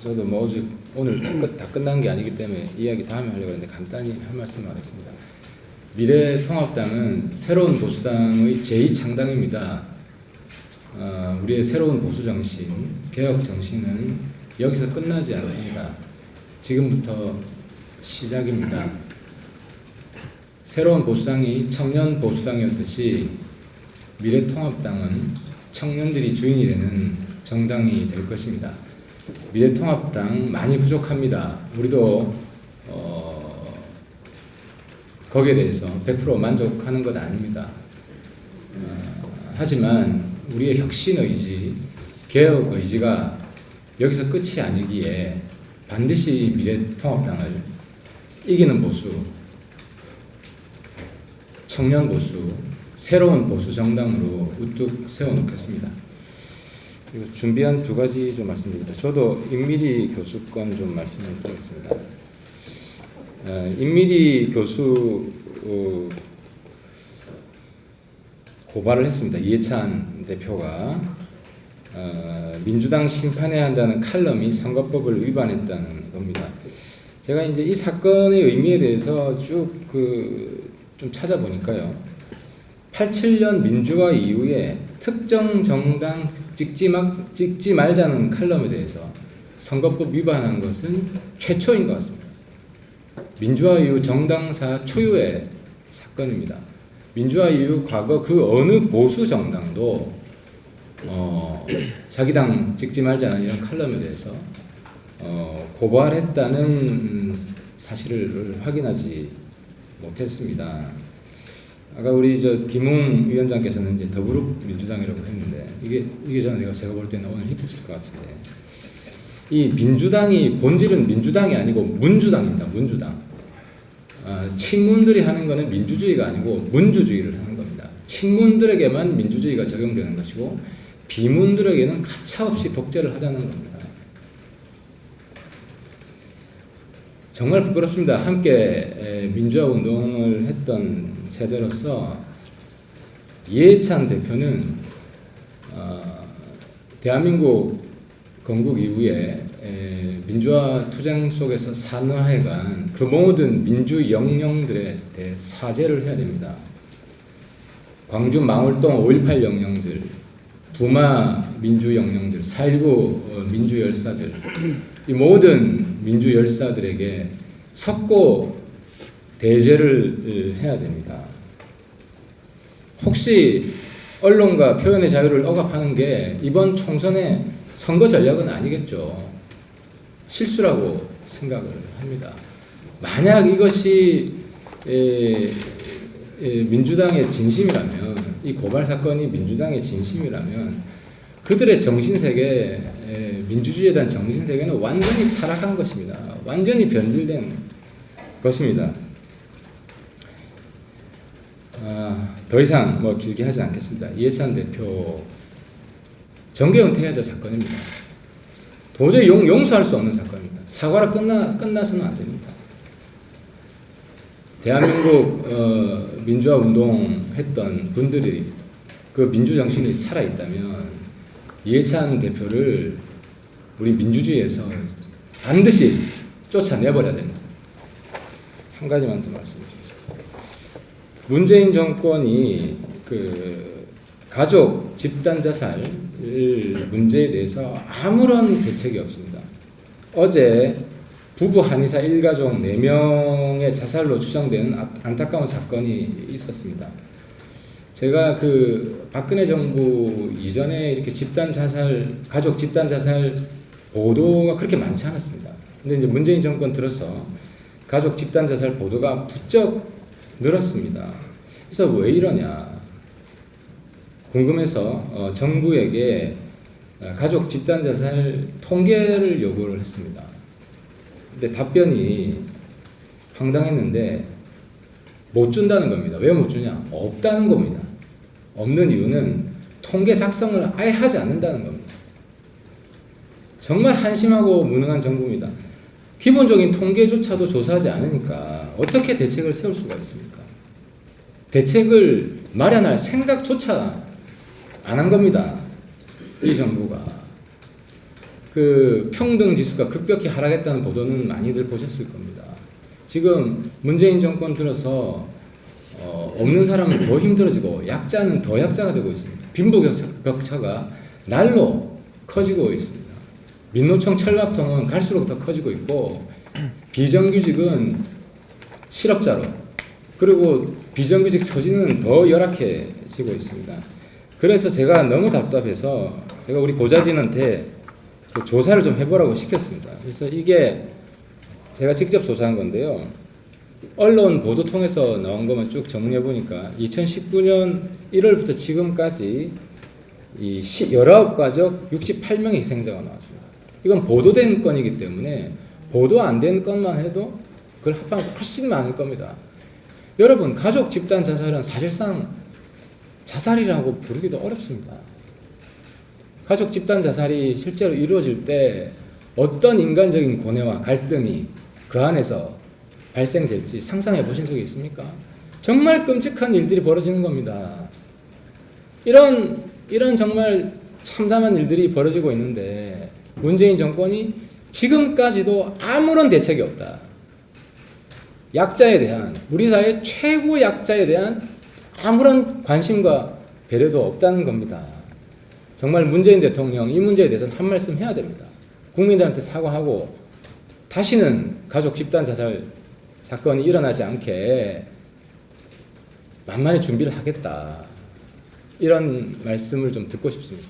저도 뭐 오직 오늘 다 끝난 게 아니기 때문에 이야기 다음에 하려고 했는데 간단히 한 말씀 하겠습니다. 미래통합당은 새로운 보수당의 제2창당입니다. 우리의 새로운 보수 정신, 개혁 정신은 여기서 끝나지 않습니다. 지금부터 시작입니다. 새로운 보수당이 청년 보수당이었듯이 미래통합당은 청년들이 주인이 되는 정당이 될 것입니다. 미래통합당 많이 부족합니다. 우리도 거기에 대해서 100% 만족하는 건 아닙니다. 하지만 우리의 혁신 의지, 개혁 의지가 여기서 끝이 아니기에 반드시 미래통합당을 이기는 보수, 청년 보수, 새로운 보수 정당으로 우뚝 세워놓겠습니다. 그리고 준비한 두 가지 좀 말씀드립니다. 저도 임미리 교수 건 좀 말씀을 드리겠습니다. 임미리 교수 고발을 했습니다. 이해찬 대표가 민주당 심판해야 한다는 칼럼이 선거법을 위반했다는 겁니다. 제가 이제 이 사건의 의미에 대해서 쭉 좀 찾아보니까요. 87년 민주화 이후에 특정 정당 찍지 말자는 칼럼에 대해서 선거법 위반한 것은 최초인 것 같습니다. 민주화 이후 정당사 초유의 사건입니다. 민주화 이후 과거 그 어느 보수 정당도 자기 당 찍지 말자는 이런 칼럼에 대해서 고발했다는 사실을 확인하지 못했습니다. 아까 우리 김웅 위원장께서는 이제 더불어민주당이라고 했는데 이게 저는 제가 볼 때는 오늘 히트칠 것 같은데, 이 민주당이 본질은 민주당이 아니고 문주당입니다. 문주당. 친문들이 하는 거는 민주주의가 아니고 문주주의를 하는 겁니다. 친문들에게만 민주주의가 적용되는 것이고 비문들에게는 가차없이 독재를 하자는 겁니다. 정말 부끄럽습니다. 함께 민주화 운동을 했던 세대로서 이해찬 대표는 대한민국 건국 이후에 민주화 투쟁 속에서 산화해간 그 모든 민주 영령들에 대해 사죄를 해야 됩니다. 광주 망월동 5.18 영령들, 부마 민주 영령들, 4.19 민주 열사들, 이 모든 민주 열사들에게 석고 대죄를 해야 됩니다. 혹시 언론과 표현의 자유를 억압하는 게 이번 총선의 선거 전략은 아니겠죠. 실수라고 생각을 합니다. 만약 이것이 민주당의 진심이라면, 이 고발 사건이 민주당의 진심이라면 그들의 정신세계, 민주주의에 대한 정신세계는 완전히 타락한 것입니다. 완전히 변질된 것입니다. 더 이상 길게 하지 않겠습니다. 이해찬 대표 정계 은퇴해야 될 사건입니다. 도저히 용서할 수 없는 사건입니다. 사과로 끝나서는 안 됩니다. 대한민국 민주화 운동했던 분들이 그 민주정신이 살아있다면 이해찬 대표를 우리 민주주의에서 반드시 쫓아내버려야 됩니다. 한 가지만 더 말씀드리겠습니다. 문재인 정권이 가족 집단 자살 문제에 대해서 아무런 대책이 없습니다. 어제 부부 한의사 1가족 4명의 자살로 추정되는 안타까운 사건이 있었습니다. 제가 박근혜 정부 이전에 이렇게 가족 집단 자살 보도가 그렇게 많지 않았습니다. 근데 이제 문재인 정권 들어서 가족 집단 자살 보도가 부쩍 늘었습니다. 그래서 왜 이러냐 궁금해서 정부에게 가족 집단 자살 통계를 요구를 했습니다. 근데 답변이 황당했는데 못 준다는 겁니다. 왜 못 주냐? 없다는 겁니다. 없는 이유는 통계 작성을 아예 하지 않는다는 겁니다. 정말 한심하고 무능한 정부입니다. 기본적인 통계조차도 조사하지 않으니까 어떻게 대책을 세울 수가 있습니까? 대책을 마련할 생각조차 안 한 겁니다. 이 정부가. 그 평등 지수가 급격히 하락했다는 보도는 많이들 보셨을 겁니다. 지금 문재인 정권 들어서 없는 사람은 더 힘들어지고 약자는 더 약자가 되고 있습니다. 빈부격차가 날로 커지고 있습니다. 민노총 철납통은 갈수록 더 커지고 있고 비정규직은 실업자로 그리고 비정규직 처지는 더 열악해지고 있습니다. 그래서 제가 너무 답답해서 제가 우리 보좌진한테 그 조사를 좀 해보라고 시켰습니다. 그래서 이게 제가 직접 조사한 건데요. 언론 보도 통해서 나온 것만 쭉 정리해 보니까 2019년 1월부터 지금까지 이 19가족 68명의 희생자가 나왔습니다. 이건 보도된 건이기 때문에 보도 안 된 것만 해도 그걸 합하면 훨씬 많을 겁니다. 여러분, 가족 집단 자살은 사실상 자살이라고 부르기도 어렵습니다. 가족 집단 자살이 실제로 이루어질 때 어떤 인간적인 고뇌와 갈등이 그 안에서 발생될지 상상해 보신 적이 있습니까? 정말 끔찍한 일들이 벌어지는 겁니다. 이런 정말 참담한 일들이 벌어지고 있는데 문재인 정권이 지금까지도 아무런 대책이 없다. 약자에 대한, 우리 사회 최고 약자에 대한 아무런 관심과 배려도 없다는 겁니다. 정말 문재인 대통령 이 문제에 대해서는 한 말씀 해야 됩니다. 국민들한테 사과하고 다시는 가족 집단 자살 사건이 일어나지 않게 만만히 준비를 하겠다. 이런 말씀을 좀 듣고 싶습니다.